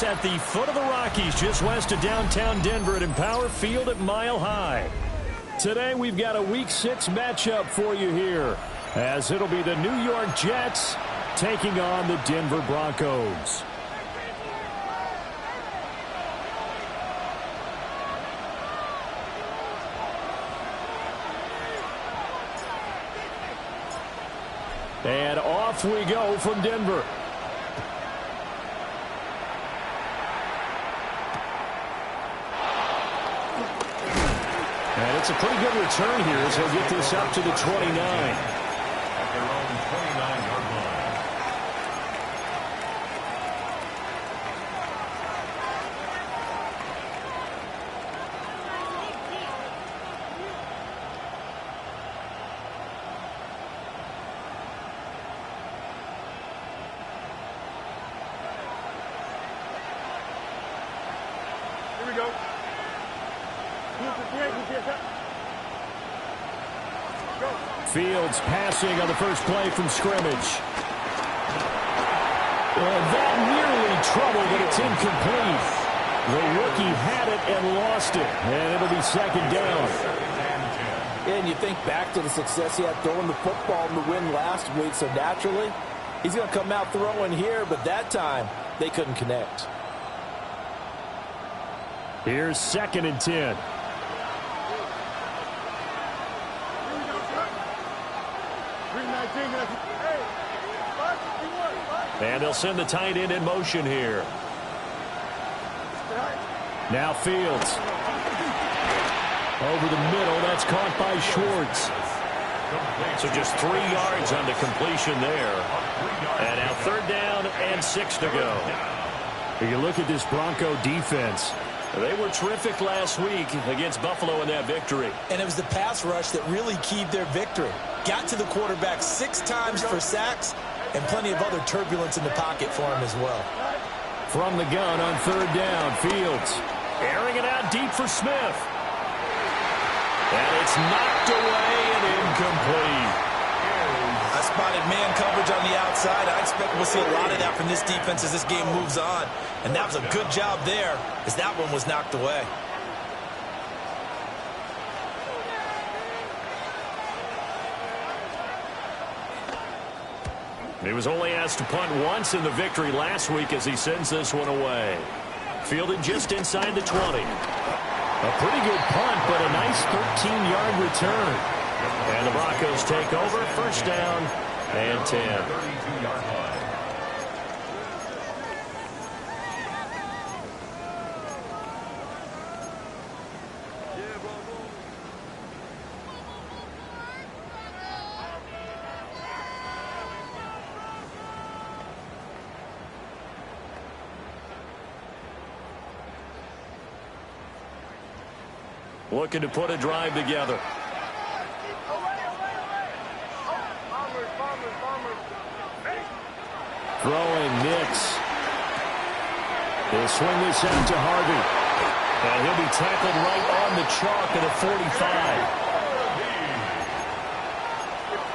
At the foot of the Rockies, just west of downtown Denver at Empower Field at Mile High. Today we've got a Week 6 matchup for you here, as it'll be the New York Jets taking on the Denver Broncos. And off we go from Denver. And it's a pretty good return here as he'll get this up to the 29. At their own 29-yard line. Here we go. Fields passing on the first play from scrimmage. That nearly trouble, but it's incomplete. The rookie had it and lost it, and it'll be second down. And you think back to the success he had throwing the football in the win last week, so naturally, he's going to come out throwing here, but that time, they couldn't connect. Here's 2nd and 10. And they'll send the tight end in motion here. Now Fields. Over the middle, that's caught by Schwartz. So just 3 yards on the completion there. And now 3rd down and 6 to go. You look at this Bronco defense. They were terrific last week against Buffalo in that victory. And it was the pass rush that really keyed their victory. Got to the quarterback 6 times for sacks and plenty of other turbulence in the pocket for him as well. From the gun on 3rd down, Fields airing it out deep for Smith. And it's knocked away and incomplete. I spotted man coverage on the outside. I expect we'll see a lot of that from this defense as this game moves on. And that was a good job there as that one was knocked away. He was only asked to punt once in the victory last week as he sends this one away. Fielded just inside the 20. A pretty good punt, but a nice 13-yard return. And the Broncos take over, 1st down and 10. 32-yard line. Looking to put a drive together. Throwing Nix. They'll swing this out to Harvey. And he'll be tackled right on the chalk at a 45.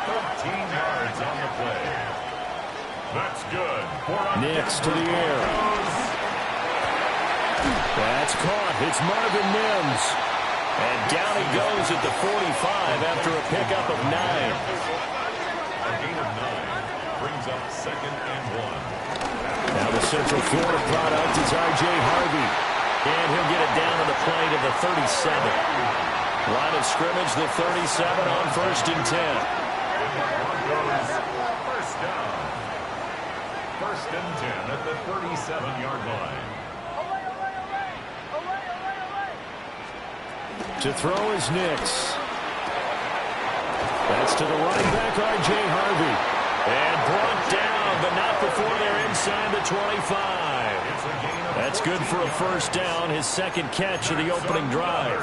13 yards on the play. That's good. Nix to the air. That's caught. It's Marvin Mims. And down he goes at the 45 after a pickup of 9. A gain of 9 brings up 2nd and 1. Now the Central Florida product is R.J. Harvey. And he'll get it down to the play to the 37. Line of scrimmage, the 37 on 1st and 10. Broncos 1st down. 1st and 10 at the 37-yard line. To throw is Nix. That's to the running back, R.J. Harvey. And brought down, but not before they're inside the 25. That's good for a 1st down, his 2nd catch of the opening drive.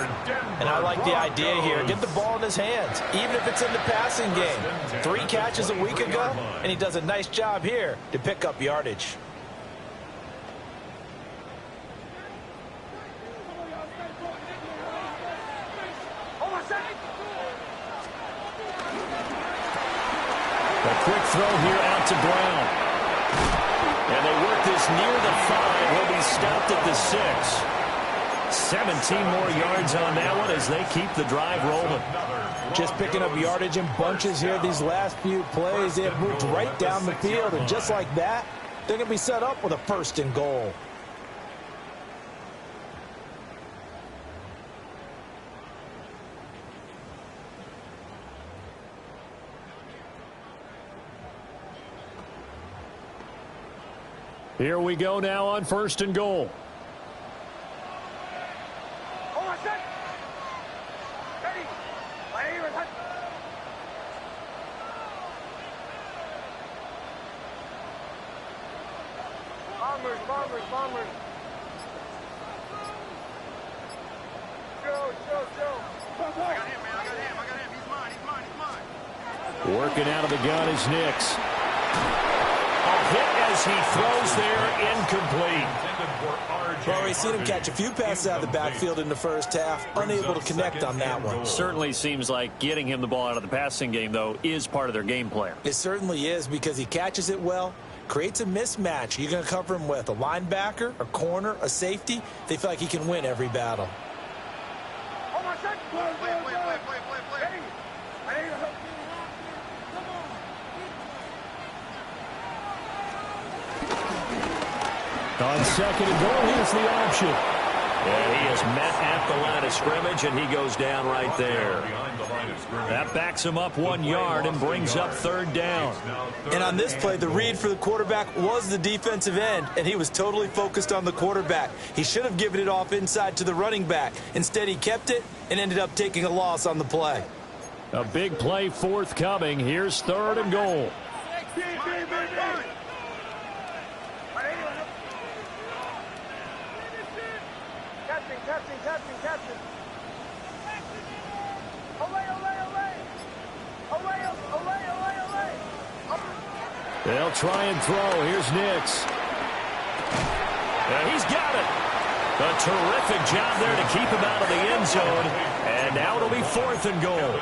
And I like the idea here. Get the ball in his hands, even if it's in the passing game. 3 catches a week ago, and he does a nice job here to pick up yardage. A quick throw here out to Brown. And they work this near the 5. He'll be stopped at the 6. 17 more yards on that one as they keep the drive rolling. Just picking up yardage in bunches here these last few plays. They have moved right down the field, and just like that, they're going to be set up with a 1st and goal. Here we go now on 1st and goal. Bombers. Joe. I got him, man. He's mine. Working out of the gun is Nix. A hit as he throws there, incomplete. Well, we've seen him catch a few passes out of the backfield in the first half, unable to connect on that one. Certainly seems like getting him the ball out of the passing game, though, is part of their game plan. It certainly is, because he catches it well, creates a mismatch. You're going to cover him with a linebacker, a corner, a safety. They feel like he can win every battle. On 2nd and goal, here's the option. And he is met at the line of scrimmage, and he goes down right there. That backs him up 1 yard and brings up 3rd down. And on this play, the read for the quarterback was the defensive end, and he was totally focused on the quarterback. He should have given it off inside to the running back. Instead, he kept it and ended up taking a loss on the play. A big play forthcoming. Here's 3rd and goal. Captain. They'll try and throw. Here's Nix. And he's got it. A terrific job there to keep him out of the end zone. And now it'll be 4th and goal.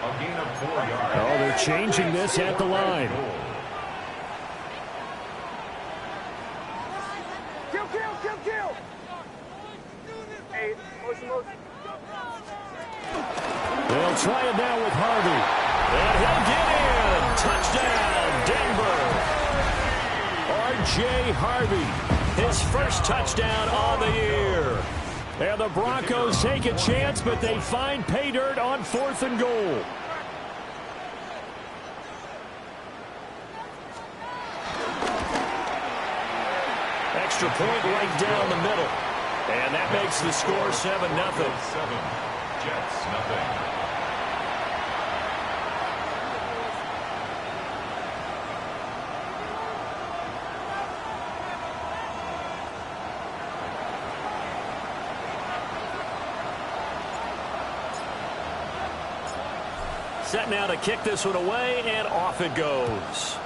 Oh, they're changing this at the line. Kill. Hey, motion. They'll try it now with Harvey. And he'll get in. Touchdown, Denver. R.J. Harvey, his first touchdown on the year. And the Broncos take a chance, but they find pay dirt on 4th and goal. Extra point right down the middle. And that makes the score 7-0. Jets, nothing. Set now to kick this one away, and off it goes.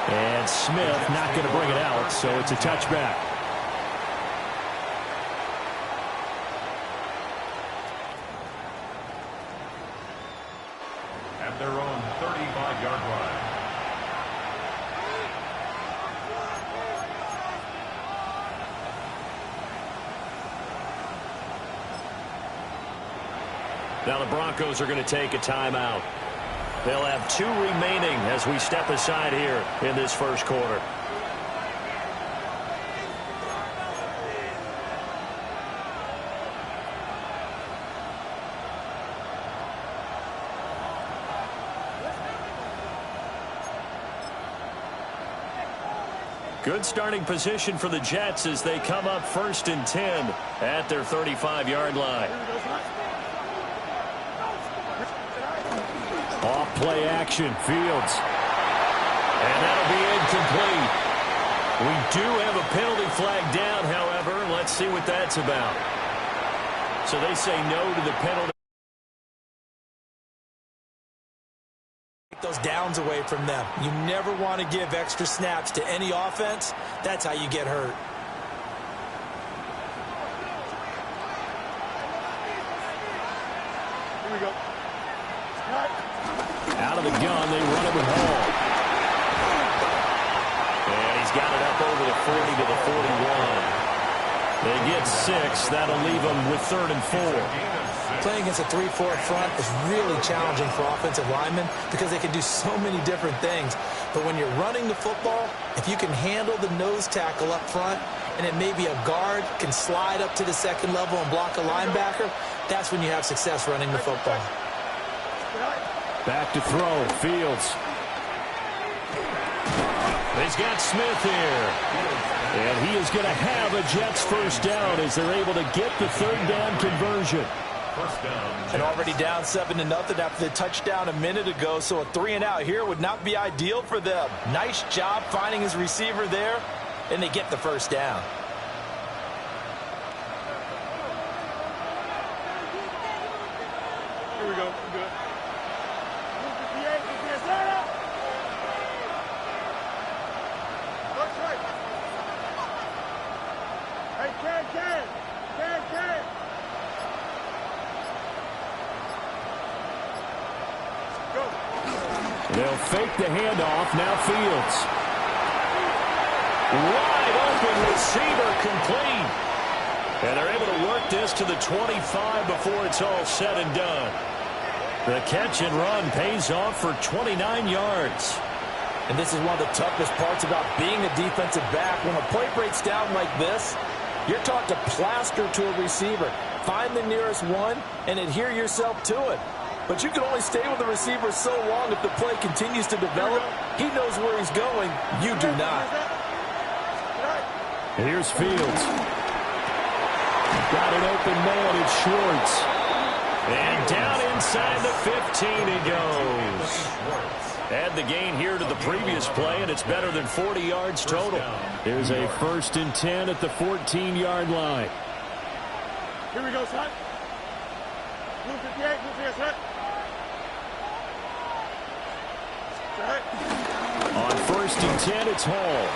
And Smith not going to bring it out, so it's a touchback. At their own 35-yard line. Now the Broncos are going to take a timeout. They'll have 2 remaining as we step aside here in this first quarter. Good starting position for the Jets as they come up 1st and 10 at their 35-yard line. Off play action, Fields. And that'll be incomplete. We do have a penalty flag down, however. Let's see what that's about. So they say no to the penalty. Take those downs away from them. You never want to give extra snaps to any offense. That's how you get hurt. Out of 40 to the 41. They get 6. That'll leave them with 3rd and 4. Playing against a 3-4 front is really challenging for offensive linemen because they can do so many different things. But when you're running the football, if you can handle the nose tackle up front, and it may be a guard can slide up to the second level and block a linebacker, that's when you have success running the football. Back to throw. Fields. He's got Smith here. And he is going to have a Jets first down as they're able to get the 3rd down conversion. First down. And already down 7-0 after the touchdown a minute ago, so a 3-and-out here would not be ideal for them. Nice job finding his receiver there, and they get the first down. Here we go. We're good. Hey, Ken. Go. They'll fake the handoff. Now Fields. Wide open receiver complete. And they're able to work this to the 25 before it's all said and done. The catch and run pays off for 29 yards. And this is one of the toughest parts about being a defensive back. When a play breaks down like this, you're taught to plaster to a receiver. Find the nearest one and adhere yourself to it. But you can only stay with the receiver so long if the play continues to develop. He knows where he's going. You do not. Here's Fields. Got an open man. It's Schwartz. And down inside the 15 he goes. Add the gain here to the previous play, and it's better than 40 yards total. There's a 1st and 10 at the 14-yard line. Here we go, son. Blue 58, blue 58, set. On 1st and 10, it's Hall.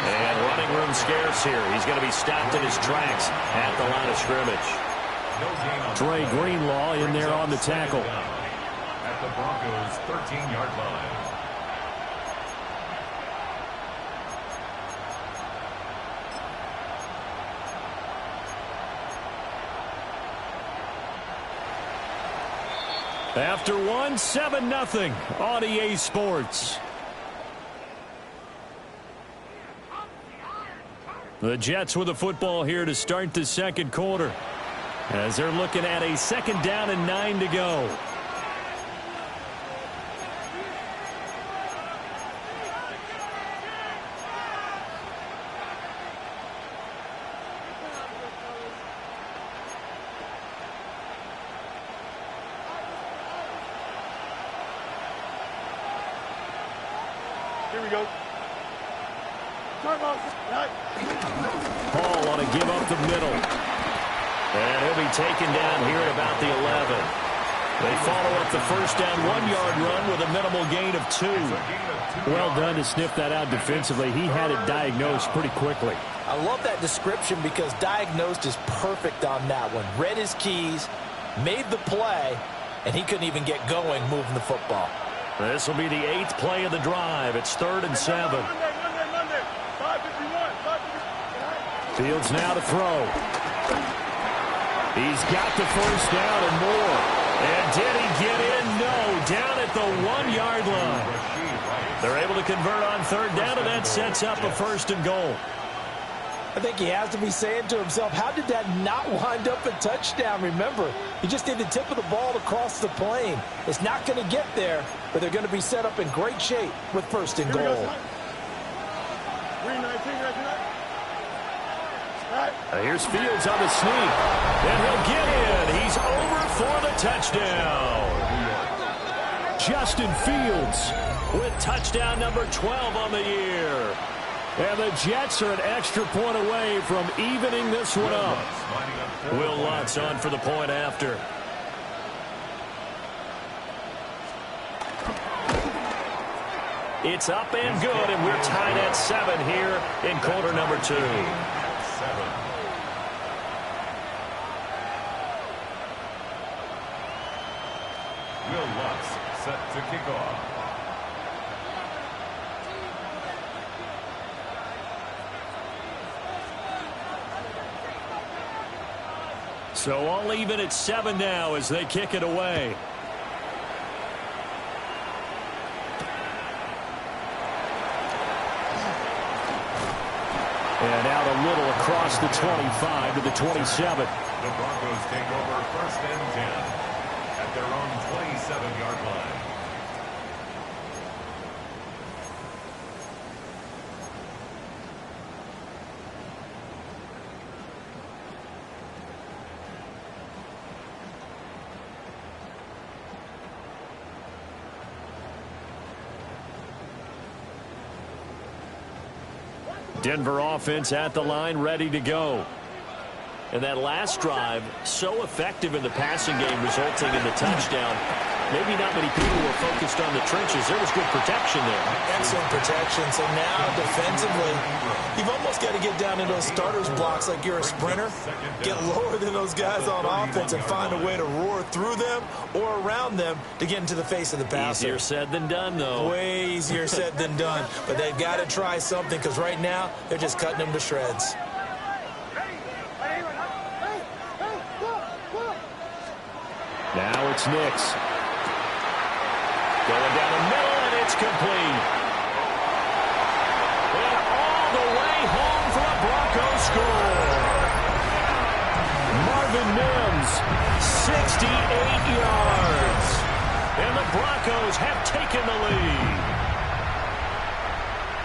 And running room scarce here. He's going to be stopped in his tracks at the line of scrimmage. Dre Greenlaw in there on the tackle. At the Broncos' 13-yard line. After 7-0 on EA Sports. The Jets with the football here to start the 2nd quarter, as they're looking at a 2nd down and 9 to go. Here we go. Hall want to give up the middle. And he'll be taken down here at about the 11. They follow up the first down 1-yard run with a minimal gain of 2. Well done to sniff that out defensively. He had it diagnosed pretty quickly. I love that description because diagnosed is perfect on that one. Read his keys, made the play, and he couldn't even get going moving the football. This will be the 8th play of the drive. It's 3rd and 7. Monday. 5:51. Fields now to throw. He's got the first down and more. And did he get in? No. Down at the 1-yard line. They're able to convert on 3rd down, and that sets up a 1st and goal. I think he has to be saying to himself, how did that not wind up a touchdown? Remember, he just did the tip of the ball across the plane. It's not going to get there, but they're going to be set up in great shape with 1st and goal. 3:19. Here's Fields on the sneak. And he'll get in. He's over for the touchdown. Justin Fields with touchdown number 12 on the year. And the Jets are an extra point away from evening this one up. Will Lutz on for the point after. It's up and good, and we're tied at 7 here in quarter number 2. Will Lutz set to kick off. So all even at 7 now as they kick it away. And out a little across the 25 to the 27. The Broncos take over 1st and 10 at their own 27-yard line. Denver offense at the line, ready to go. And that last drive, so effective in the passing game, resulting in the touchdown. Maybe not many people were focused on the trenches. There was good protection there. Excellent protection. So now, defensively, you've almost got to get down in those starters blocks like you're a sprinter. Get lower than those guys on offense and find a way to roar through them or around them to get into the face of the passer. Easier said than done, though. Way easier said than done. But they've got to try something because right now, they're just cutting them to shreds. Now it's Nix. Going down the middle, and it's complete. And all the way home for a Broncos score. Marvin Mims, 68 yards. And the Broncos have taken the lead.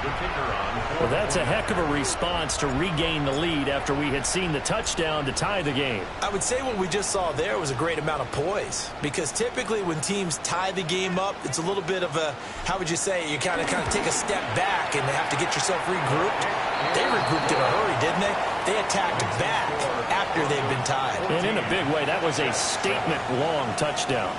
The kicker on. Well, that's a heck of a response to regain the lead after we had seen the touchdown to tie the game. I would say what we just saw there was a great amount of poise, because typically when teams tie the game up, it's a little bit of a, how would you say, you kind of take a step back and have to get yourself regrouped. They regrouped in a hurry, didn't they? They attacked back after they've been tied. And in a big way, that was a statement-long touchdown.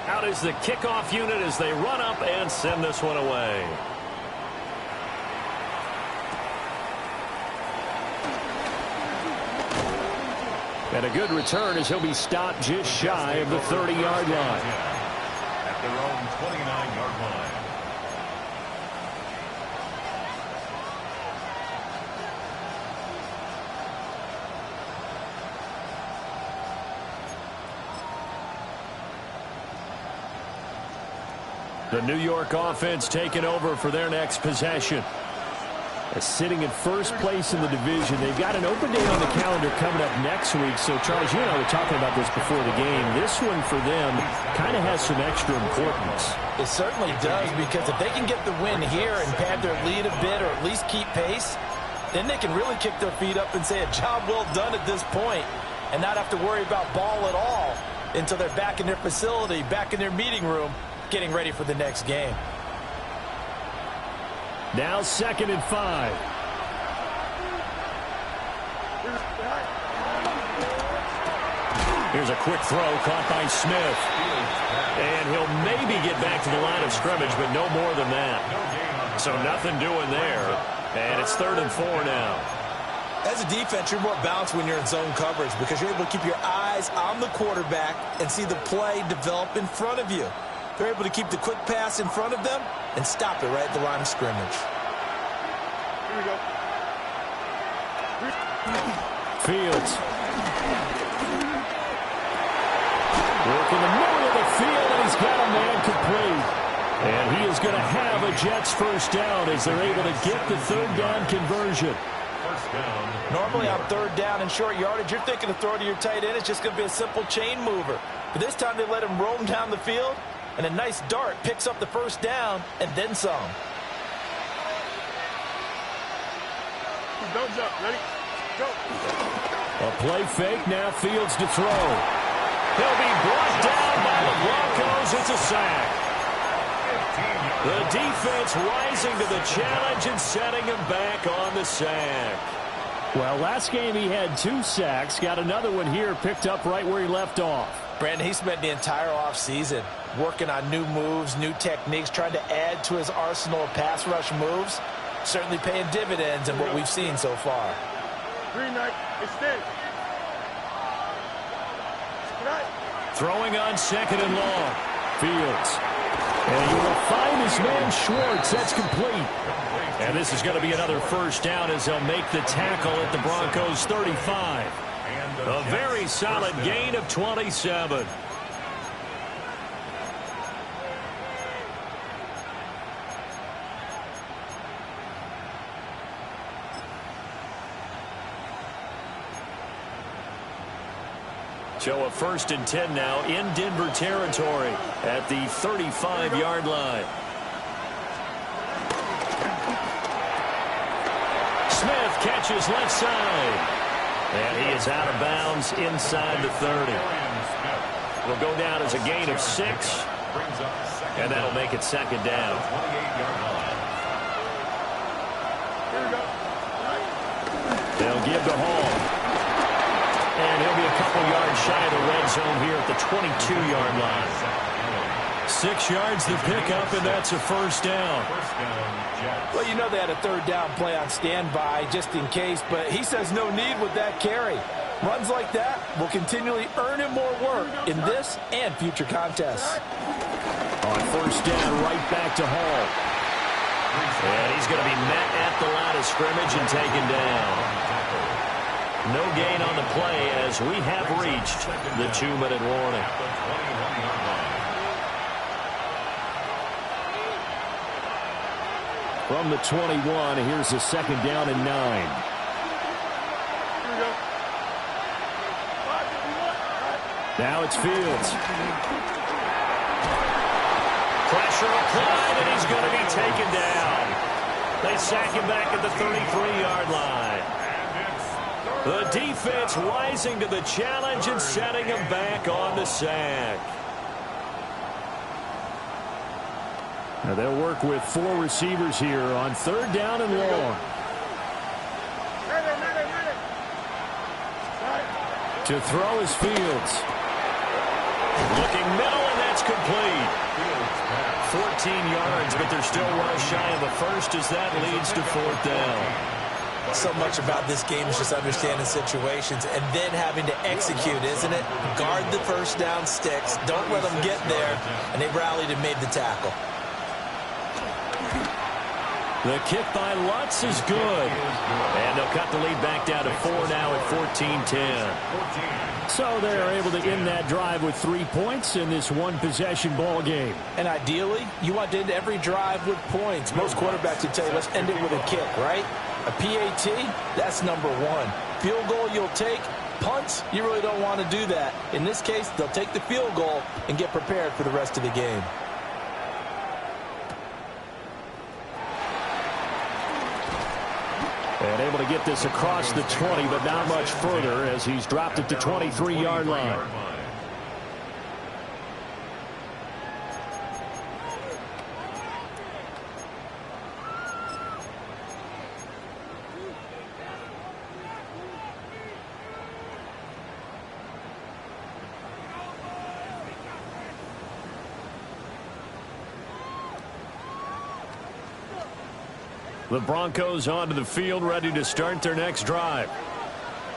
Out is the kickoff unit as they run up and send this one away. And a good return as he'll be stopped just shy of the 30-yard line. At their own 29-yard line. The New York offense taking over for their next possession. Sitting in first place in the division. They've got an open day on the calendar coming up next week. So, Charles, you and I were talking about this before the game. This one for them kind of has some extra importance. It certainly does, because if they can get the win here and pad their lead a bit or at least keep pace, then they can really kick their feet up and say a job well done at this point and not have to worry about ball at all until they're back in their facility, back in their meeting room, getting ready for the next game. Now 2nd and 5. Here's a quick throw caught by Smith. And he'll maybe get back to the line of scrimmage, but no more than that. So nothing doing there. And it's 3rd and 4 now. As a defense, you're more balanced when you're in zone coverage because you're able to keep your eyes on the quarterback and see the play develop in front of you. They're able to keep the quick pass in front of them and stop it right at the line of scrimmage. Here we go. Fields. Work in the middle of the field, and he's got a man complete. And he is going to have a Jets first down as they're able to get the 3rd down conversion. First down. Normally on 3rd down and short yardage, you're thinking of throwing to your tight end. It's just going to be a simple chain mover. But this time they let him roam down the field. And a nice dart picks up the first down and then some. Don't jump. Ready? Go. A play fake. Now Fields to throw. He'll be brought down by the Broncos. It's a sack. The defense rising to the challenge and setting him back on the sack. Well, last game he had 2 sacks. Got another one here, picked up right where he left off. Brandon, he spent the entire offseason working on new moves, new techniques, trying to add to his arsenal of pass rush moves. Certainly paying dividends in what we've seen so far. Green light, extend. Throwing on 2nd and long. Fields. And he will find his man Schwartz. That's complete. And this is going to be another first down as they'll make the tackle at the Broncos 35. A very solid gain of 27. So a 1st and 10 now in Denver territory at the 35-yard line. Smith catches left side. And he is out of bounds inside the 30. Will go down as a gain of 6. And that'll make it 2nd down. They'll give to Hall. And he'll be a couple yards shy of the red zone here at the 22-yard line. 6 yards to pick up, and that's a first down. Well, you know they had a 3rd down play on standby just in case, but he says no need with that carry. Runs like that will continually earn him more work in this and future contests. On 1st down, right back to Hall. And he's going to be met at the line of scrimmage and taken down. No gain on the play as we have reached the 2-minute warning. From the 21, here's a 2nd down and 9. Now it's Fields. Pressure applied, and he's going to be taken down. They sack him back at the 33-yard line. The defense rising to the challenge and setting him back on the sack. Now they'll work with 4 receivers here on 3rd down and long. To throw is Fields. Looking middle, and that's complete. 14 yards, but they're still well shy of the first as that leads to 4th down. So much about this game is just understanding situations and then having to execute, isn't it? Guard the first down sticks. Don't let them get there. And they rallied and made the tackle. The kick by Lutz is good. And they'll cut the lead back down to 4 now at 14-10. So they're able to end that drive with 3 points in this one-possession ball game. And ideally, you want to end every drive with points. Most quarterbacks would tell you, let's end it with a kick, right? A PAT, that's number 1. Field goal you'll take. Punts, you really don't want to do that. In this case, they'll take the field goal and get prepared for the rest of the game. And able to get this across the 20, but not much further as he's dropped it to 23-yard line. The Broncos onto the field, ready to start their next drive.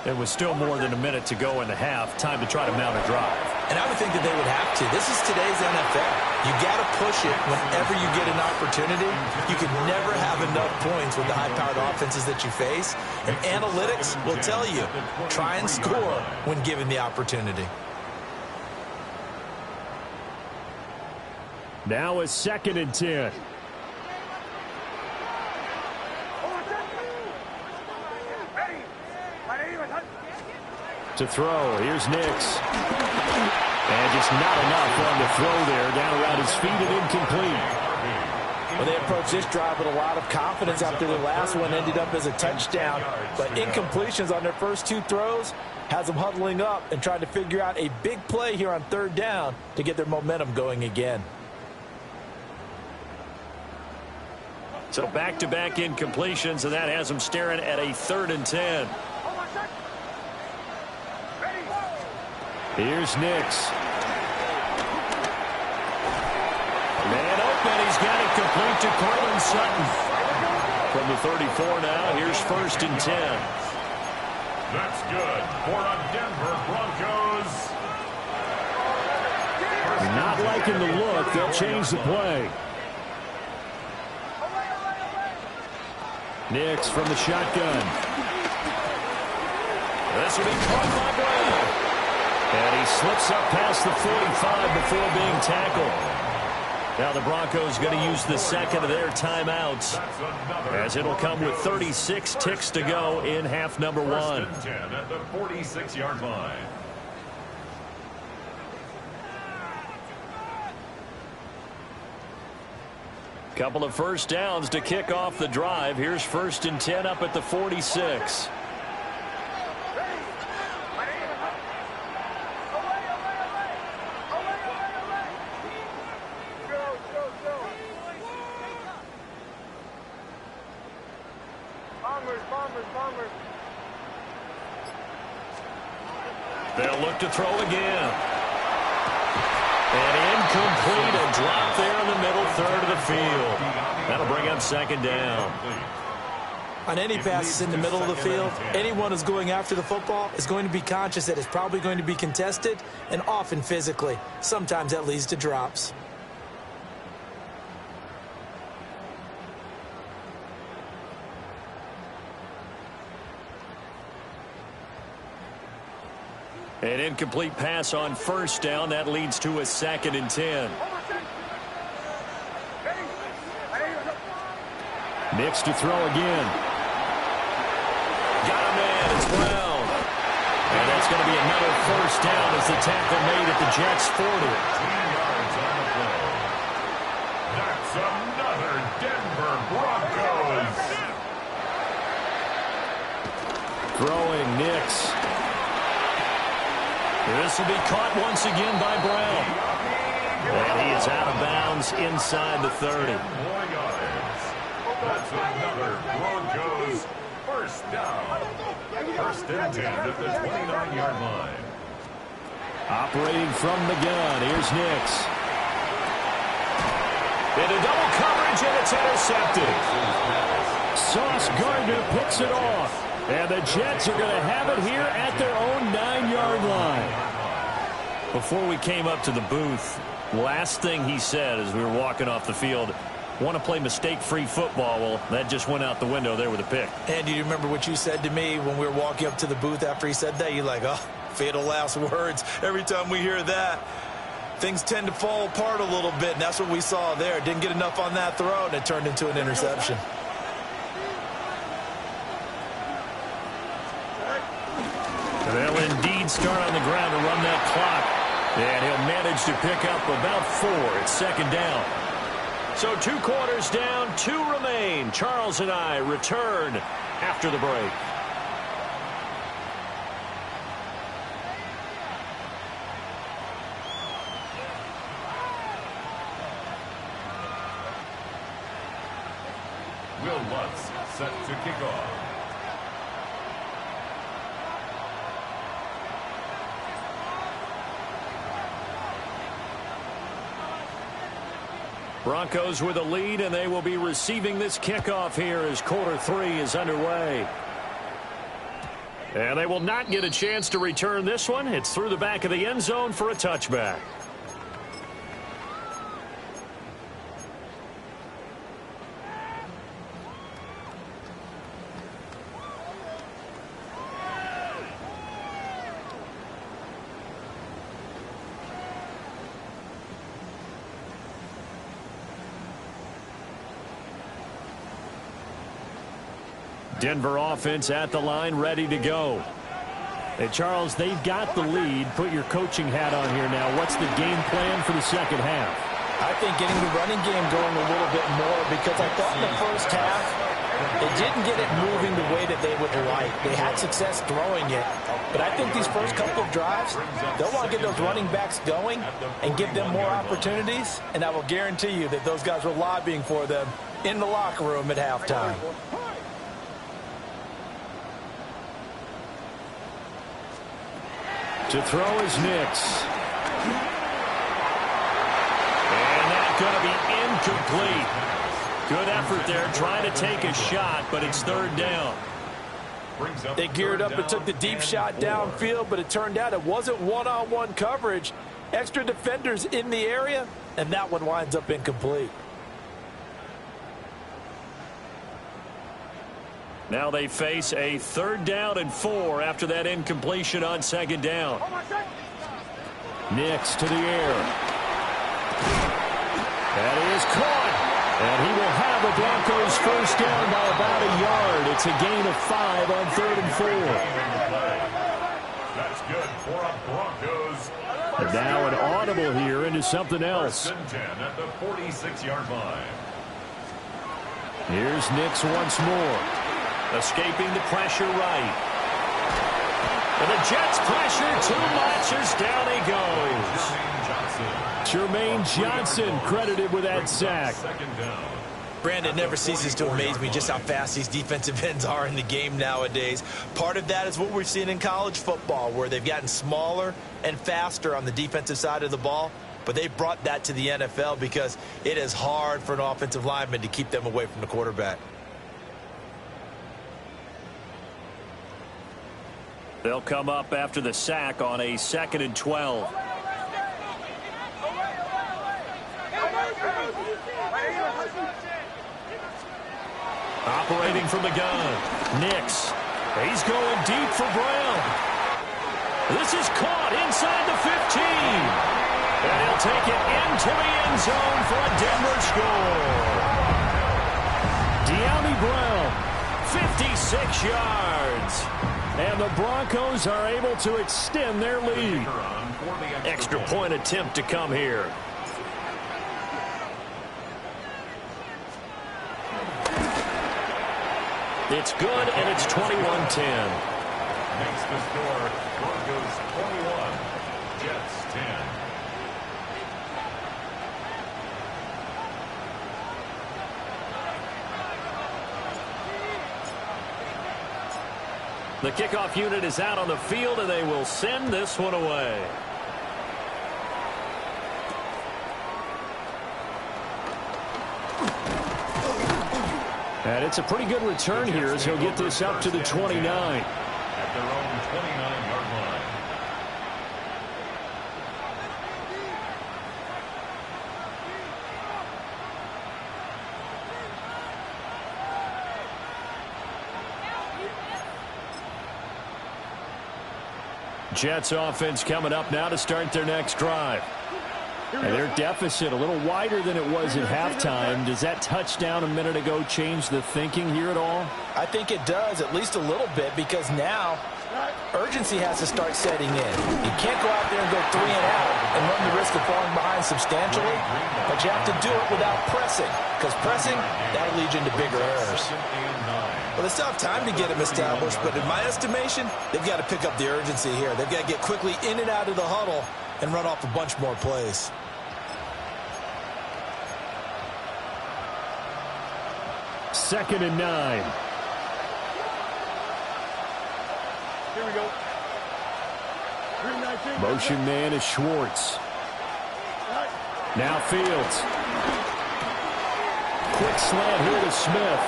There was still more than a minute to go in the half. Time to try to mount a drive. And I would think that they would have to. This is today's NFL. You got to push it whenever you get an opportunity. You can never have enough points with the high-powered offenses that you face. And analytics will tell you, try and score when given the opportunity. Now a 2nd and 10. To throw, here's Nix. And just not enough on the throw there. Down around his feet and incomplete. Well, they approached this drive with a lot of confidence after the last one ended up as a touchdown. But incompletions on their first 2 throws has them huddling up and trying to figure out a big play here on 3rd down to get their momentum going again. So back-to-back incompletions, and that has them staring at a 3rd and 10. Here's Nix. Man open. He's got it complete to Cortland Sutton. From the 34 now, here's 1st and 10. That's good for a Denver Broncos. Not liking the look. They'll change the play. Nix from the shotgun. This will be caught by Brown. And he slips up past the 45 before being tackled. Now the Broncos going to use the second of their timeouts, as it'll come with 36 ticks to go in half number 1. 1st and 10 at the 46-yard line. Couple of first downs to kick off the drive. Here's 1st and 10 up at the 46. They'll look to throw again. And incomplete. A drop there in the middle 3rd of the field. That'll bring up 2nd down. On any passes in the middle of the field, anyone who's going after the football is going to be conscious that it's probably going to be contested, and often physically. Sometimes that leads to drops. An incomplete pass on 1st down. That leads to a 2nd and 10. Nix to throw again. Got a man. It's Brown. And that's going to be another 1st down as the tackle made at the Jets' 40. 3 yards on the play. That's another Denver Broncos. Throwing Nix. This will be caught once again by Brown. And he is out of bounds inside the 30. More yards. That's another Broncos 1st down. 1st and 10 at the 29-yard line. Operating from the gun. Here's Nix. Into double coverage, and it's intercepted. Sauce Gardner picks it off. And the Jets are going to have it here at their own 9-yard line. Before we came up to the booth, last thing he said as we were walking off the field, want to play mistake-free football. Well, that just went out the window there with a pick. And do you remember what you said to me when we were walking up to the booth after he said that? You're like, oh, fatal last words. Every time we hear that, things tend to fall apart a little bit, and that's what we saw there. Didn't get enough on that throw, and it turned into an interception. They'll indeed start on the ground to run that clock. And he'll manage to pick up about 4. It's 2nd down. So 2 quarters down, 2 remain. Charles and I return after the break. Will Lutz set to kick off. Broncos with a lead, and they will be receiving this kickoff here as quarter 3 is underway. And they will not get a chance to return this one. It's through the back of the end zone for a touchback. Denver offense at the line, ready to go. Hey, Charles, they've got the lead. Put your coaching hat on here now. What's the game plan for the second half? I think getting the running game going a little bit more, because I thought in the first half They didn't get it moving the way that they would like. They had success throwing it, but I think these first couple of drives, they'll want to get those running backs going and give them more opportunities, and I will guarantee you that those guys were lobbying for them in the locker room at halftime. To throw is Nix. And that's going to be incomplete. Good effort there trying to take a shot, but it's third down. They geared up and took the deep shot downfield, but it turned out it wasn't one-on-one coverage. Extra defenders in the area, and that one winds up incomplete. Now they face a 3rd down and 4 after that incompletion on 2nd down. Nix to the air. That is caught. And he will have the Broncos first down by about a yard. It's a gain of 5 on 3rd and 4. That's good for a Broncos. And now an audible here into something else. 1st and 10 at the 46-yard line. Here's Nix once more. Escaping the pressure right. And the Jets pressure too much as down he goes. Jermaine Johnson credited with that sack. Brandon, never ceases to amaze me just how fast these defensive ends are in the game nowadays. Part of that is what we've seen in college football, where they've gotten smaller and faster on the defensive side of the ball. But they brought that to the NFL because it is hard for an offensive lineman to keep them away from the quarterback. They'll come up after the sack on a 2nd and 12. Operating from the gun. Nix. He's going deep for Brown. This is caught inside the 15. And he'll take it into the end zone for a Denver score. De'Ami Brown, 56 yards. And the Broncos are able to extend their lead. Extra point attempt to come here. It's good, and it's 21-10. Makes the score Broncos 21, Jets 10. The kickoff unit is out on the field, and they will send this one away. And it's a pretty good return here as he'll get this up to the 29. At their own 29-yard line. Jets offense coming up now to start their next drive. And their deficit a little wider than it was at halftime. Does that touchdown a minute ago change the thinking here at all? I think it does, at least a little bit, because now urgency has to start setting in. You can't go out there and go 3 and out and run the risk of falling behind substantially, but you have to do it without pressing, because pressing, that'll lead you into bigger errors. Well, they still have time to get him established, but in my estimation, they've got to pick up the urgency here. They've got to get quickly in and out of the huddle and run off a bunch more plays. Second and 9. Here we go. 3-19. Motion man is Schwartz. Now Fields. Quick slant here to Smith.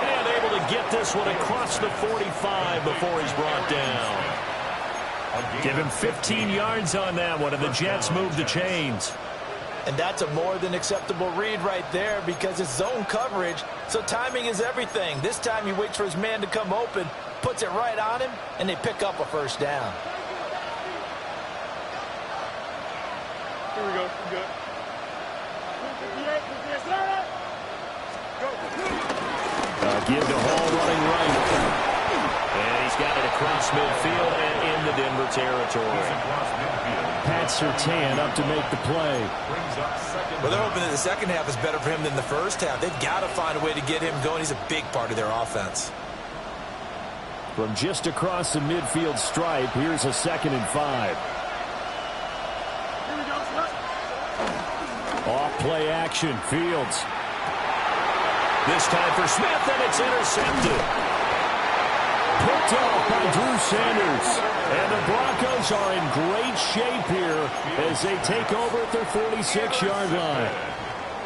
And able to get this one across the 45 before he's brought down. Give him 15 yards on that one, and the Jets move the chains. And that's a more than acceptable read right there because it's zone coverage, so timing is everything. This time he waits for his man to come open, puts it right on him, and they pick up a first down. Here we go. We're good. 58, 58, go. Give to Hall running right. And he He's got it across midfield and into Denver territory. Pat Surtain up to make the play. Well, they're hoping that the second half is better for him than the first half. They've got to find a way to get him going. He's a big part of their offense. From just across the midfield stripe, here's a 2nd and 5. Off play action, Fields. This time for Smith, and it's intercepted. Picked off by Drew Sanders. And the Broncos are in great shape here as they take over at their 46-yard line.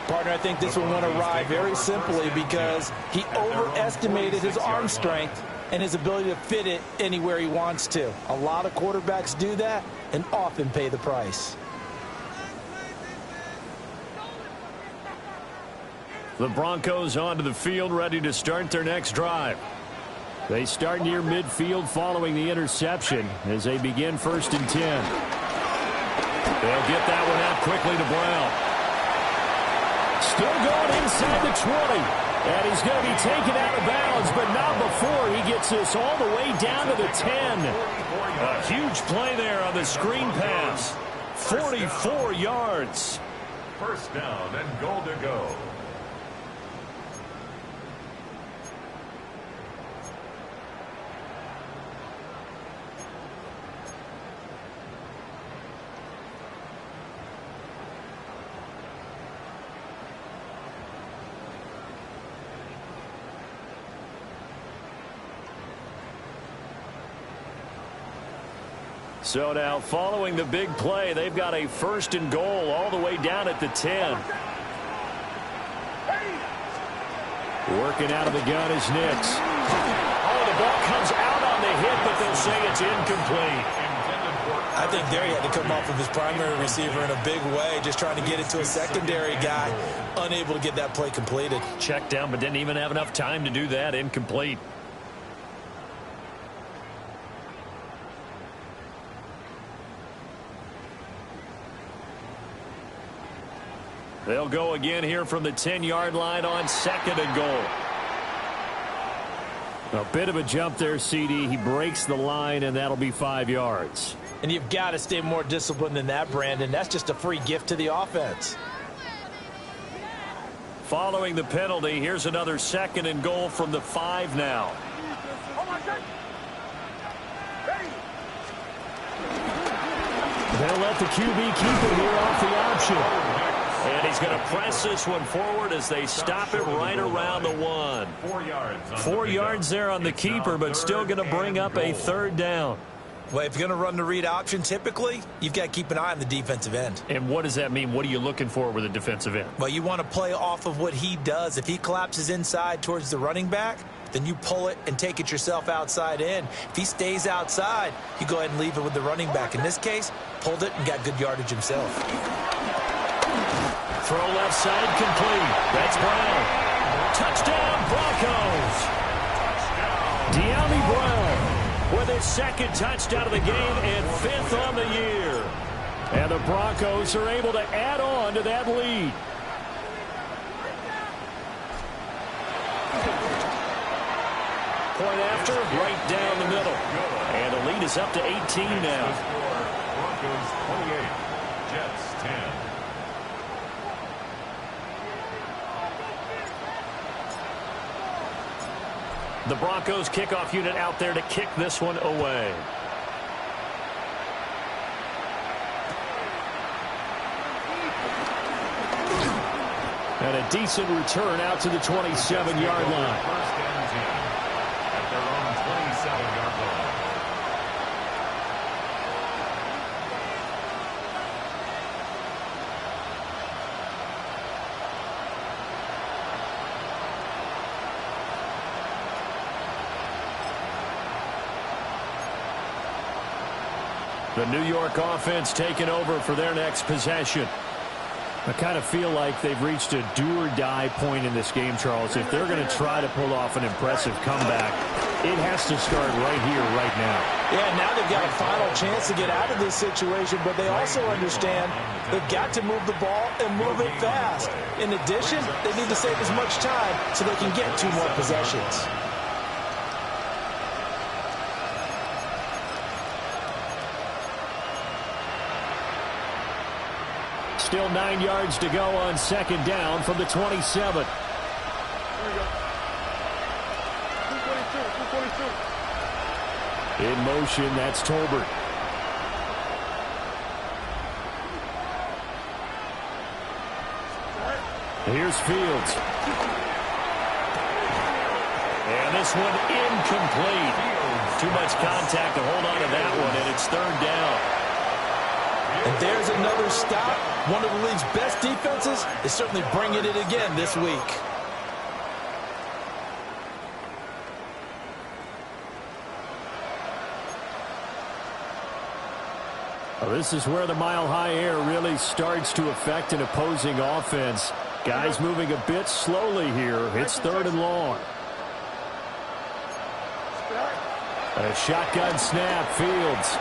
Partner, I think this one went awry very simply because he overestimated his arm strength and his ability to fit it anywhere he wants to. A lot of quarterbacks do that and often pay the price. The Broncos onto the field, ready to start their next drive. They start near midfield following the interception as they begin 1st and 10. They'll get that one out quickly to Brown. Still going inside the 20. And he's going to be taken out of bounds, but not before he gets this all the way down to the 10. A huge play there on the screen pass. 44 yards. 1st down and goal to go. So now, following the big play, they've got a 1st and goal all the way down at the 10. Working out of the gun is Nix. Oh, the ball comes out on the hit, but they'll say it's incomplete. I think there he had to come off of his primary receiver in a big way, just trying to get it to a secondary guy, unable to get that play completed. Checked down, but didn't even have enough time to do that. Incomplete. They'll go again here from the 10-yard line on 2nd and goal. A bit of a jump there, CD. He breaks the line, and that'll be 5 yards. And you've got to stay more disciplined than that, Brandon. That's just a free gift to the offense. Following the penalty, here's another 2nd and goal from the 5 now. They'll let the QB keep it here off the option. And he's going to press this one forward as they stop it right around the 1. 4 yards there on the keeper, but still going to bring up a 3rd down. Well, if you're going to run the read option, typically, you've got to keep an eye on the defensive end. And what does that mean? What are you looking for with a defensive end? Well, you want to play off of what he does. If he collapses inside towards the running back, then you pull it and take it yourself outside in. If he stays outside, you go ahead and leave it with the running back. In this case, pulled it and got good yardage himself. Throw left side complete. That's Brown. Touchdown, Broncos. De'Ami Brown with his 2nd touchdown of the game and 5th on the year. And the Broncos are able to add on to that lead. Point after, right down the middle. And the lead is up to 18 now. Broncos 28, Jets 10. The Broncos kickoff unit out there to kick this one away. And a decent return out to the 27-yard line. 1st and 10 at their own 27-yard line. The New York offense taking over for their next possession. I kind of feel like they've reached a do-or-die point in this game, Charles. If they're going to try to pull off an impressive comeback, it has to start right here, right now. Yeah, now they've got a final chance to get out of this situation, but they also understand they've got to move the ball and move it fast. In addition, they need to save as much time so they can get 2 more possessions. Still 9 yards to go on second down from the 27. Here we go. 222. In motion, that's Tolbert. Here's Fields. And this one incomplete. Too much contact to hold on to that one, and it's third down. And there's another stop. One of the league's best defenses is certainly bringing it again this week. Well, this is where the mile-high air really starts to affect an opposing offense. Guys moving a bit slowly here. It's third and long. A shotgun snap. Fields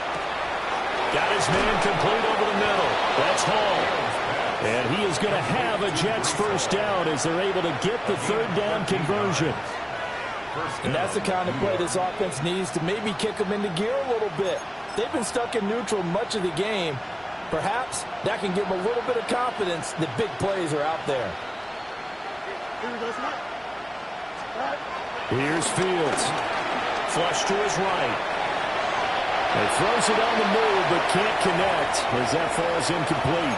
got his man complete over the middle. That's Hall. And he is going to have a Jets first down as they're able to get the third down conversion. And that's the kind of play this offense needs to maybe kick them into gear a little bit. They've been stuck in neutral much of the game. Perhaps that can give them a little bit of confidence that big plays are out there. Here's Fields. Flush to his right. He throws it on the move but can't connect as that falls incomplete.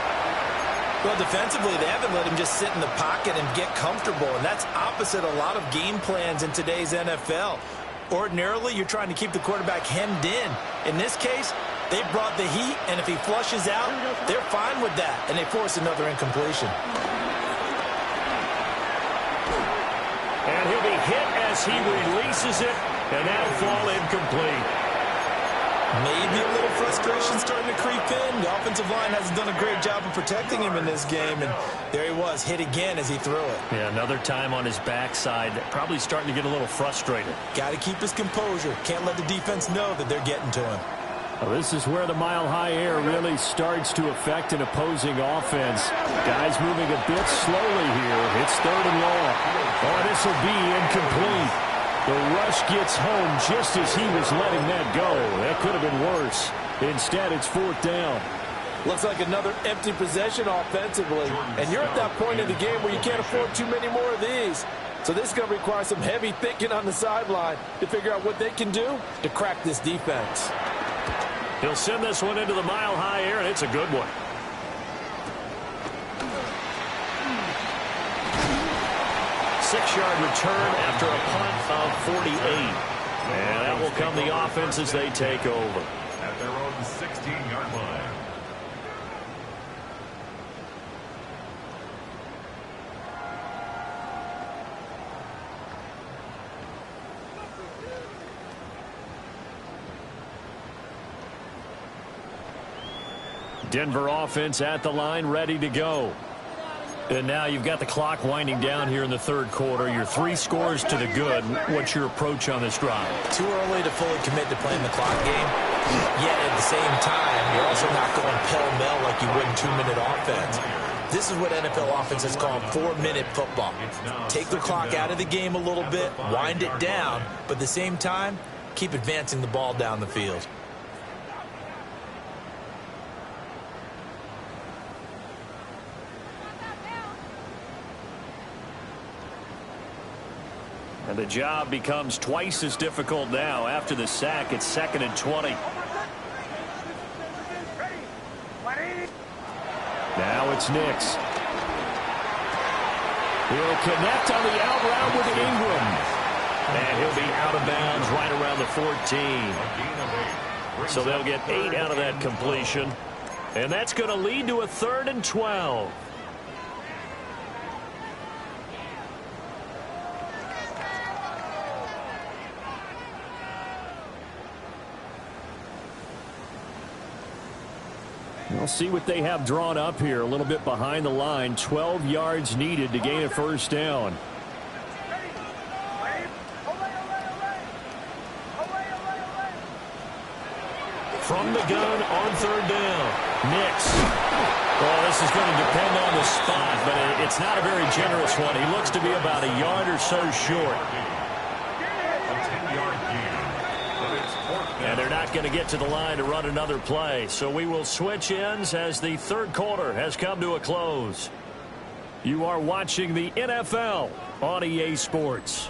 Well, defensively, they haven't let him just sit in the pocket and get comfortable, and that's opposite a lot of game plans in today's NFL. Ordinarily, you're trying to keep the quarterback hemmed in. In this case, they brought the heat, and if he flushes out, they're fine with that, and they force another incompletion. And he'll be hit as he releases it, and that'll fall incomplete. Maybe a little frustration starting to creep in. The offensive line hasn't done a great job of protecting him in this game, and there he was, hit again as he threw it. Yeah, another time on his backside, probably starting to get a little frustrated. Got to keep his composure. Can't let the defense know that they're getting to him. Well, this is where the mile-high air really starts to affect an opposing offense. Guys moving a bit slowly here. It's third and long. Oh, this will be incomplete. The rush gets home just as he was letting that go. That could have been worse. Instead, it's fourth down. Looks like another empty possession offensively. And you're at that point in the game where you can't afford too many more of these. So this is going to require some heavy thinking on the sideline to figure out what they can do to crack this defense. He'll send this one into the mile-high air, and it's a good one. Six-yard return after a punt of 48. And that will come the offense as they take over. At their own 16-yard line. Denver offense at the line, ready to go. And now you've got the clock winding down here in the third quarter. Your 3 scores to the good. What's your approach on this drive? Too early to fully commit to playing the clock game. Yet at the same time, you're also not going pell-mell like you would in 2-minute offense. This is what NFL offenses call 4-minute football. Take the clock out of the game a little bit, wind it down, but at the same time, keep advancing the ball down the field. And the job becomes twice as difficult now. After the sack, it's 2nd and 20. Now it's Nix. He'll connect on the out route with Ingram. And he'll be out of bounds right around the 14. So they'll get 8 out of that completion. And that's going to lead to a 3rd and 12. We'll see what they have drawn up here. A little bit behind the line. 12 yards needed to gain a first down. From the gun on 3rd down. Nix. Well, this is going to depend on the spot, but it's not a very generous one. He looks to be about a yard or so short. A 10-yard gain, but it's 4th And they're not going to get to the line to run another play. So we will switch ends as the third quarter has come to a close. You are watching the NFL on EA Sports.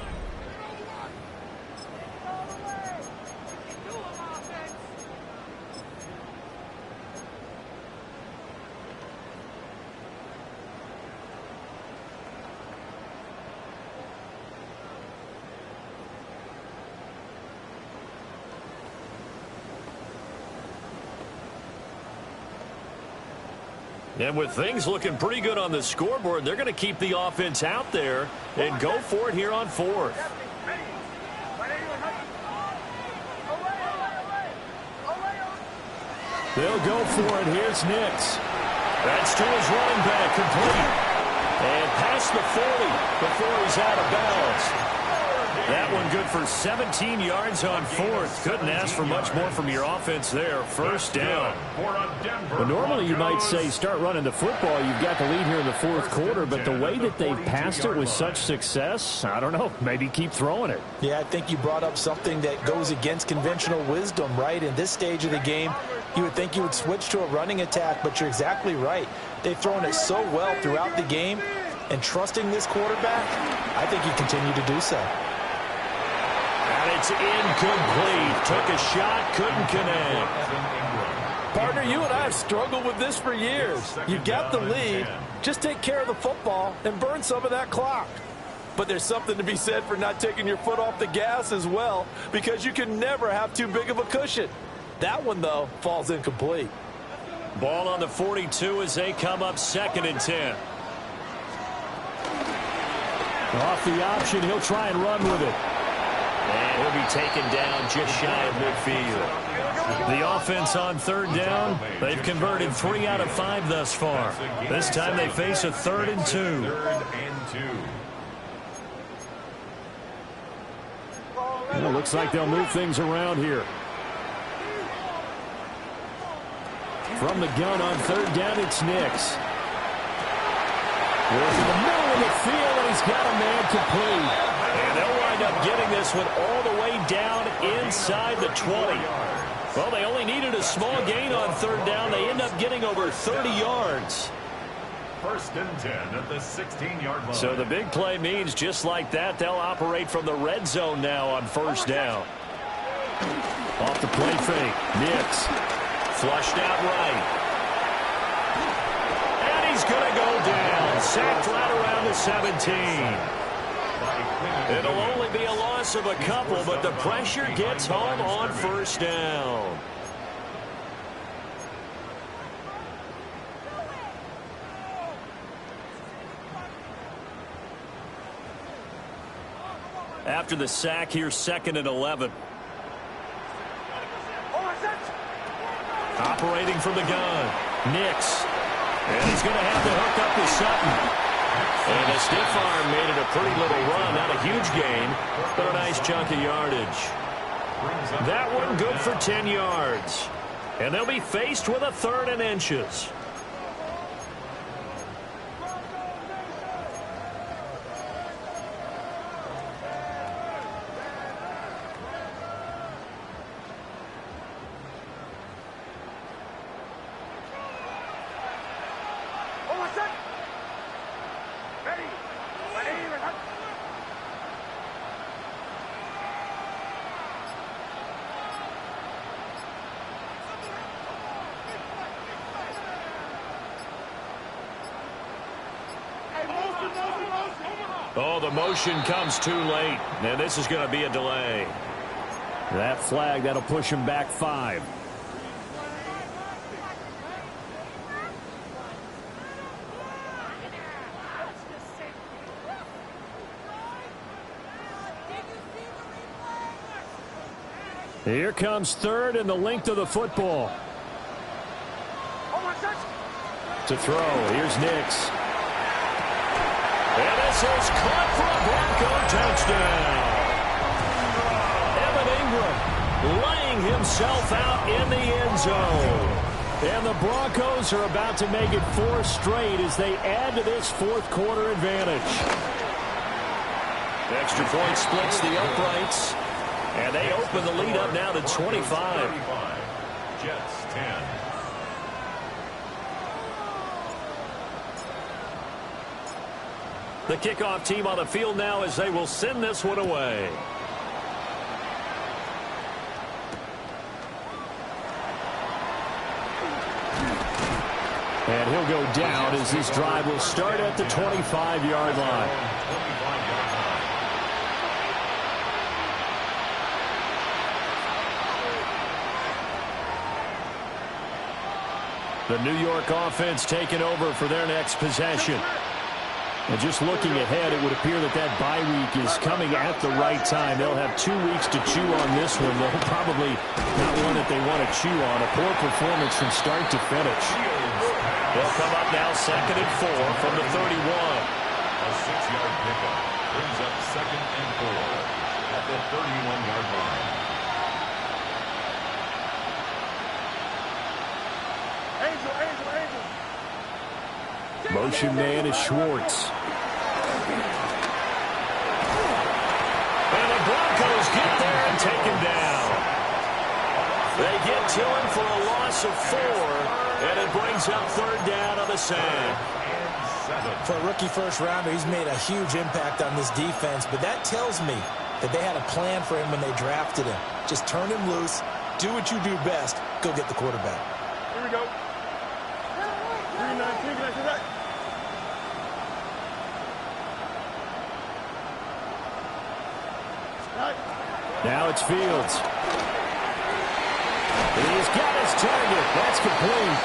And with things looking pretty good on the scoreboard, they're going to keep the offense out there and go for it here on fourth. They'll go for it. Here's Nix. That's to his running back, complete. And past the 40 before he's out of bounds. That one good for 17 yards on fourth. Couldn't ask for much more from your offense there. First down. Well, normally you might say start running the football. You've got the lead here in the fourth quarter, but the way that they've passed it with such success, I don't know, maybe keep throwing it. Yeah, I think you brought up something that goes against conventional wisdom, right? In this stage of the game, you would think you would switch to a running attack, but you're exactly right. They've thrown it so well throughout the game, and trusting this quarterback, I think you continue to do so. And it's incomplete. Took a shot, couldn't connect. Partner, you and I have struggled with this for years. You got the lead. Just take care of the football and burn some of that clock. But there's something to be said for not taking your foot off the gas as well, because you can never have too big of a cushion. That one, though, falls incomplete. Ball on the 42 as they come up 2nd and 10. Off the option, he'll try and run with it. And he'll be taken down just shy of midfield. The offense on 3rd down, they've converted 3 out of 5 thus far. This time they face a 3rd and 2. Well, looks like they'll move things around here. From the gun on 3rd down, it's Nix. Goes in the middle of the field, and he's got a man complete. And they'll wind up getting this one all the way down inside the 20. Well, they only needed a small gain on 3rd down. They end up getting over 30 yards. 1st and 10 at the 16-yard line. So the big play means just like that, they'll operate from the red zone now on 1st down. Off the play fake, Nix. Flushed out right. And he's going to go down. Sacked right around the 17. It'll only be a loss of a couple, but the pressure gets home on 1st down. After the sack, here's 2nd and 11. Operating from the gun, Nix. And he's going to have to hook up with Sutton. And a stiff arm made it a pretty little run. Not a huge gain, but a nice chunk of yardage. That one good for 10 yards. And they'll be faced with a 3rd and inches. Oh, the motion comes too late, and this is going to be a delay. That flag, that'll push him back 5. Here comes 3rd and the length of the football. To throw, here's Nix. And this is caught for a Bronco touchdown. Evan Ingram laying himself out in the end zone. And the Broncos are about to make it 4 straight as they add to this 4th quarter advantage. Extra point splits the uprights. And they open the lead up now to 25. Jets 10. The kickoff team on the field now as they will send this one away. And he'll go down as this drive will start at the 25-yard line. The New York offense taking over for their next possession. And just looking ahead, it would appear that that bye week is coming at the right time. They'll have 2 weeks to chew on this one. They'll probably not one that they want to chew on. A poor performance from start to finish. They'll come up now 2nd and 4 from the 31. A 6-yard pickup brings up 2nd and 4 at the 31-yard line. Angel. Motion man is Schwartz. And the Broncos get there and take him down. They get to him for a loss of 4, and it brings up 3rd down on the sand. For a rookie first-rounder, he's made a huge impact on this defense, but that tells me that they had a plan for him when they drafted him. Just turn him loose, do what you do best, go get the quarterback. Here we go. 3-19, can I see that? Now it's Fields. He's got his target. That's complete.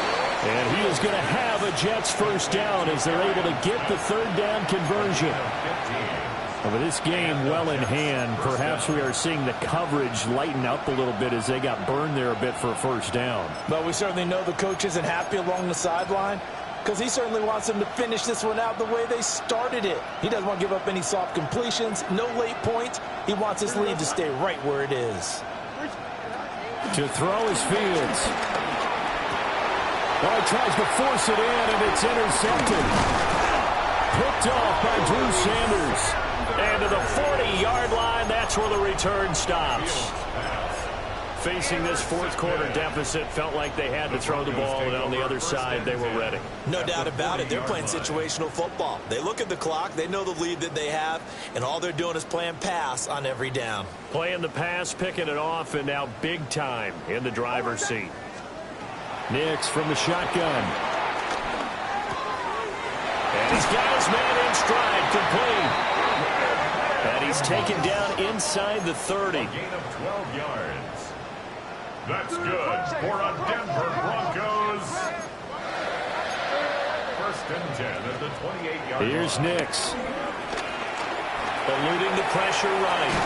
And he is going to have a Jets first down as they're able to get the 3rd down conversion. With this game well in hand, perhaps we are seeing the coverage lighten up a little bit as they got burned there a bit for a first down. But we certainly know the coach isn't happy along the sideline because he certainly wants them to finish this one out the way they started it. He doesn't want to give up any soft completions, no late points. He wants his lead to stay right where it is. To throw is Fields. Oh, he tries to force it in, and it's intercepted. Picked off by Drew Sanders. And to the 40-yard line, that's where the return stops. Facing this 4th quarter deficit, felt like they had to throw the ball, and on the other side, they were ready. No doubt about it. They're playing situational football. They look at the clock, they know the lead that they have, and all they're doing is playing pass on every down. Playing the pass, picking it off, and now big time in the driver's seat. Nix from the shotgun. And he's got his man in stride, complete. And he's taken down inside the 30. A gain of 12 yards. That's good for a Denver Broncos. 1st and 10 at the 28-yard line. Here's Nix. Eluding the pressure right.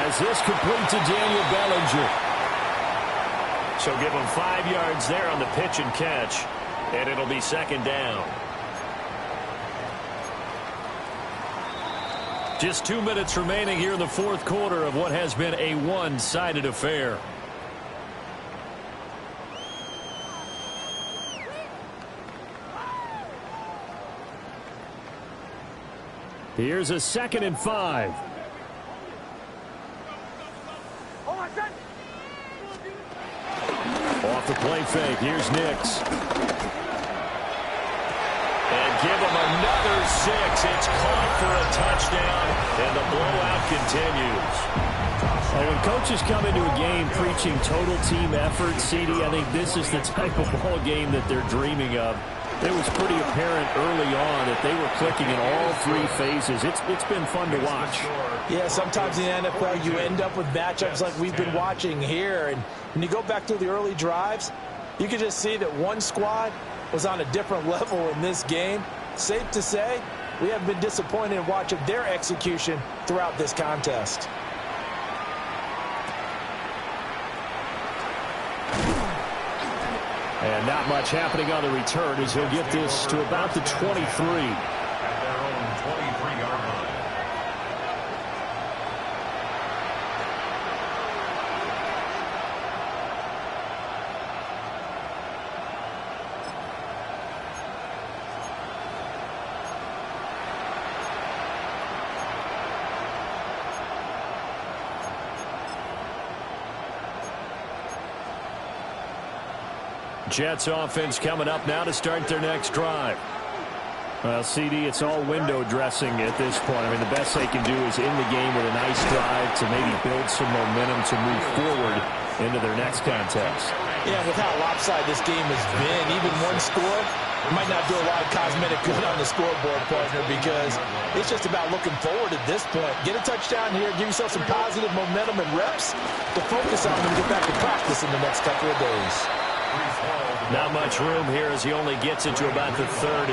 As this complete to Daniel Bellinger. So give him 5 yards there on the pitch and catch. And it'll be 2nd down. Just 2 minutes remaining here in the 4th quarter of what has been a one-sided affair. Here's a 2nd and 5. Off the play fake. Here's Nix. And give him another 6. It's caught for a touchdown, and the blowout continues. Well, when coaches come into a game preaching total team effort, CD, I think this is the type of ball game that they're dreaming of. It was pretty apparent early on that they were clicking in all 3 phases. It's been fun to watch. Yeah, sometimes in the NFL you end up with matchups like we've been watching here. And when you go back to the early drives, you can just see that one squad was on a different level in this game. Safe to say, we have been disappointed in watching their execution throughout this contest. And not much happening on the return as he'll get this to about the 23. At their own 23-yard line. Jets offense coming up now to start their next drive. Well, CD, it's all window dressing at this point. I mean, the best they can do is in the game with a nice drive to maybe build some momentum to move forward into their next contest. Yeah, with how lopsided this game has been, even one score might not do a lot of cosmetic good on the scoreboard, partner, because it's just about looking forward at this point. Get a touchdown here, give yourself some positive momentum and reps to focus on when you get back to practice in the next couple of days. Not much room here as he only gets it to about the 30.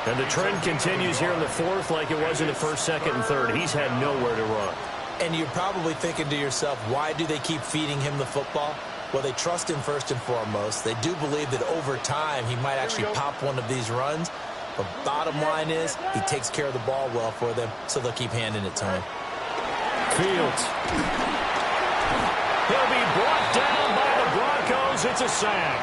And the trend continues here in the fourth like it was in the first, second, and third. He's had nowhere to run. And you're probably thinking to yourself, why do they keep feeding him the football? Well, they trust him first and foremost. They do believe that over time he might actually pop one of these runs. But bottom line is he takes care of the ball well for them, so they'll keep handing it to him. Fields. He'll be brought down by the Broncos. It's a sack.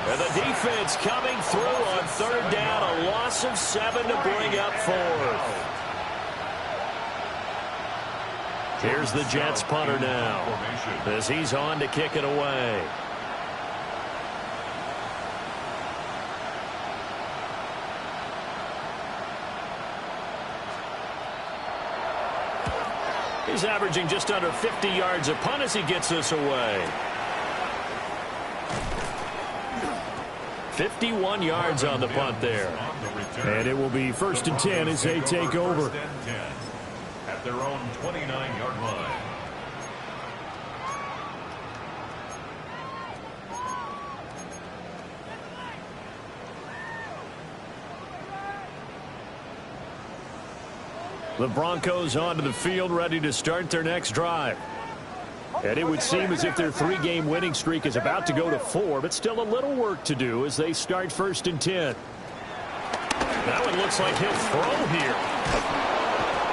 And the defense coming through on third down. A loss of 7 to bring up fourth. Here's the Jets punter now as he's on to kick it away. He's averaging just under 50 yards a punt as he gets this away. 51 yards on the punt there. And it will be 1st and 10 as they take over. At their own 29-yard line. The Broncos onto the field ready to start their next drive. And it would seem as if their 3-game winning streak is about to go to 4, but still a little work to do as they start 1st and 10. That one looks like he'll throw here.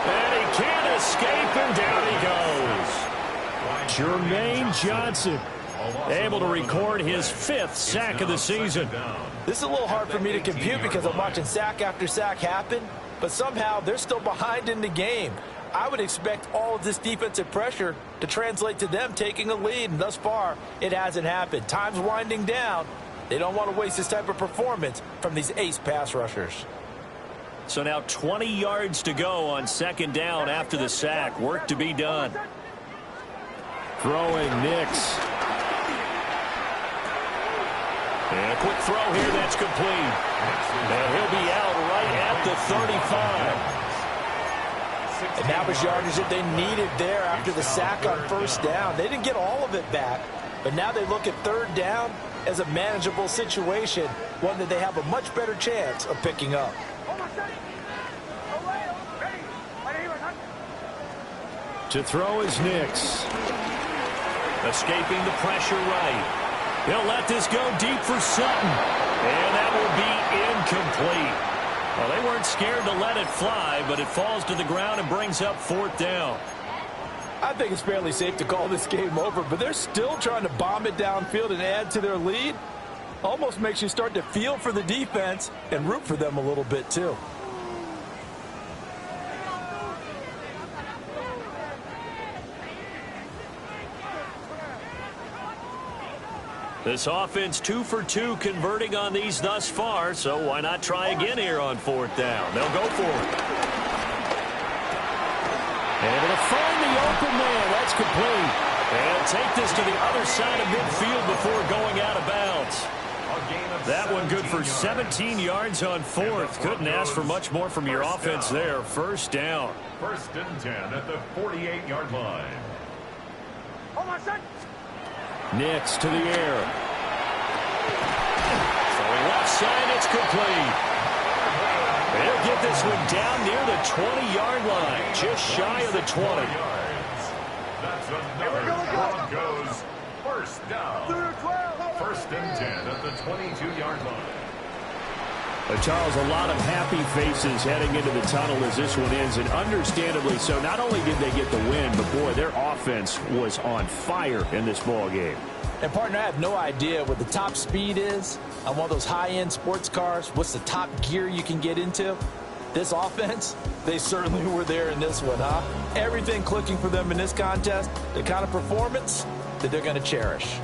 And he can't escape, and down he goes. Jermaine Johnson able to record his 5th sack of the season. This is a little hard for me to compute because I'm watching sack after sack happen, but somehow they're still behind in the game. I would expect all of this defensive pressure to translate to them taking a lead, and thus far, it hasn't happened. Time's winding down. They don't want to waste this type of performance from these ace pass rushers. So now 20 yards to go on 2nd down after the sack. Work to be done. Throwing Nix. And a quick throw here that's complete. And he'll be out right at the 35. And that was yardage that they needed there after the sack on 1st down. They didn't get all of it back, but now they look at 3rd down as a manageable situation, one that they have a much better chance of picking up. To throw is Nix. Escaping the pressure right. He'll let this go deep for Sutton. And that will be incomplete. Well, they weren't scared to let it fly, but it falls to the ground and brings up 4th down. I think it's fairly safe to call this game over, but they're still trying to bomb it downfield and add to their lead. Almost makes you start to feel for the defense and root for them a little bit, too. This offense 2 for 2 converting on these thus far, so why not try again here on 4th down? They'll go for it. Able to find the open man. That's complete. And take this to the other side of midfield before going out of bounds. That one good for 17 yards on 4th. Couldn't ask for much more from your offense there. 1st down. 1st and 10 at the 48-yard line. Nix to the air. Throwing left side, it's complete. They'll get this one down near the 20-yard line, just shy of the 20. That's another Broncos 1st down. 1st and 10 at the 22-yard line. Charles, a lot of happy faces heading into the tunnel as this one ends, and understandably so. Not only did they get the win, but boy, their offense was on fire in this ball game. And partner, I have no idea what the top speed is on one of those high-end sports cars. What's the top gear you can get into? This offense, they certainly were there in this one, huh? Everything clicking for them in this contest, the kind of performance that they're going to cherish.